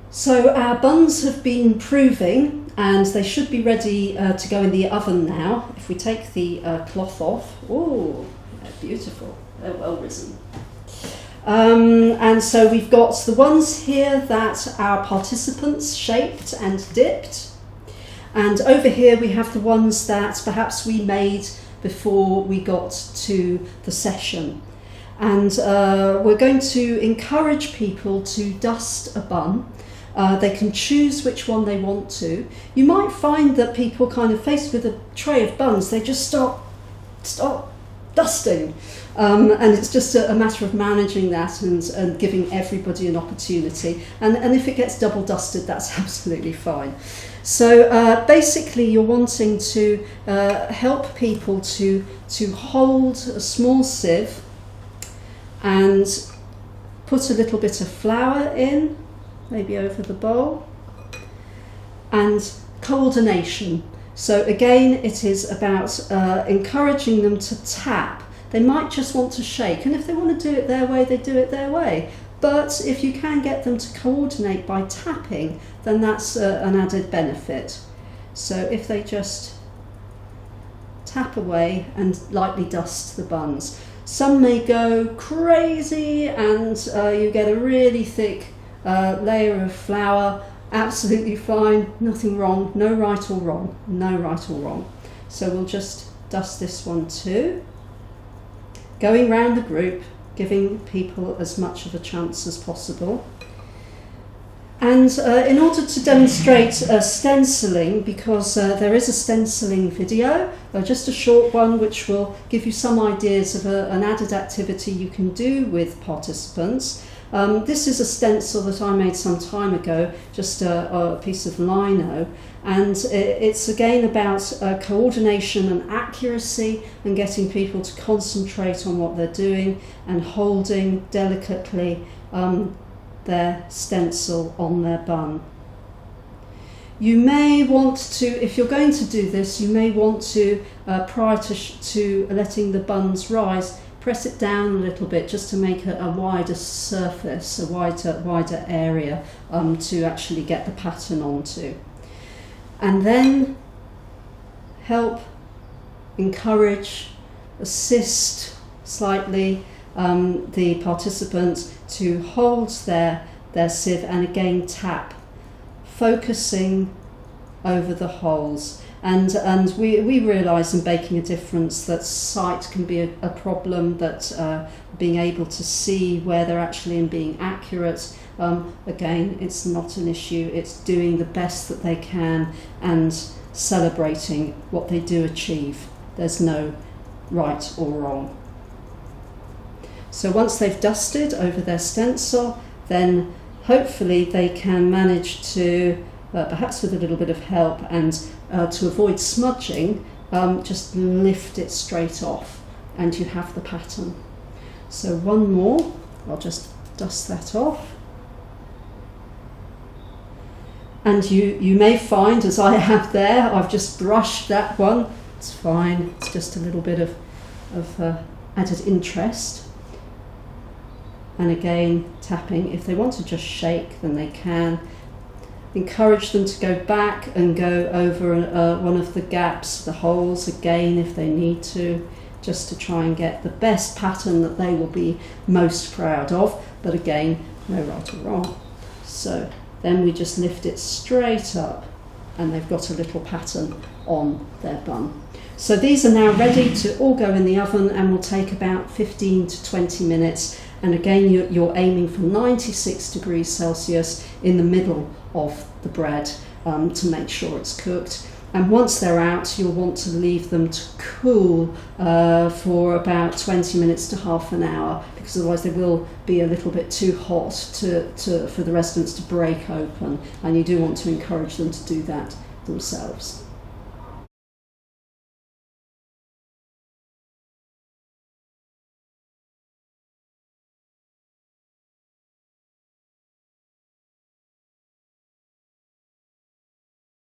So our buns have been proving and they should be ready to go in the oven now. If we take the cloth off, oh, they're beautiful, they're well risen. And so we've got the ones here that our participants shaped and dipped. And over here we have the ones that perhaps we made before we got to the session. And we're going to encourage people to dust a bun. They can choose which one they want to. You might find that people kind of faced with a tray of buns, they just start dusting. And it's just a matter of managing that and giving everybody an opportunity. And if it gets double dusted, that's absolutely fine. So basically you're wanting to help people to hold a small sieve and put a little bit of flour in, maybe over the bowl, and coordination. So again, it is about encouraging them to tap. They might just want to shake, and if they want to do it their way, they do it their way. But if you can get them to coordinate by tapping, then that's an added benefit. So if they just tap away and lightly dust the buns. Some may go crazy and you get a really thick layer of flour. Absolutely fine, nothing wrong, no right or wrong, no right or wrong. So we'll just dust this one too. Going round the group, giving people as much of a chance as possible. And in order to demonstrate stenciling, because there is a stenciling video, just a short one which will give you some ideas of an added activity you can do with participants. This is a stencil that I made some time ago, just a piece of lino, and it's again about coordination and accuracy and getting people to concentrate on what they're doing and holding delicately their stencil on their bun. You may want to, if you're going to do this, you may want to, prior to letting the buns rise, press it down a little bit just to make a wider surface, a wider area to actually get the pattern onto. And then help, encourage, assist slightly the participants to hold their sieve and again tap, focusing over the holes. And we realise in Baking a Difference that sight can be a problem, that being able to see where they're actually and being accurate, again, it's not an issue. It's doing the best that they can and celebrating what they do achieve. There's no right or wrong. So once they've dusted over their stencil, then hopefully they can manage to, perhaps with a little bit of help and to avoid smudging, just lift it straight off and you have the pattern. So one more, I'll just dust that off. And you may find, as I have there, I've just brushed that one. It's fine, it's just a little bit of added interest. And again, tapping. If they want to just shake, then they can. Encourage them to go back and go over one of the gaps, the holes again if they need to, just to try and get the best pattern that they will be most proud of. But again, no right or wrong. So then we just lift it straight up and they've got a little pattern on their bun. So these are now ready to all go in the oven and will take about 15 to 20 minutes. And again, you're aiming for 96 degrees Celsius in the middle of the bread to make sure it's cooked. And once they're out, you'll want to leave them to cool for about 20 minutes to half an hour, because otherwise they will be a little bit too hot for the residents to break open, and you do want to encourage them to do that themselves.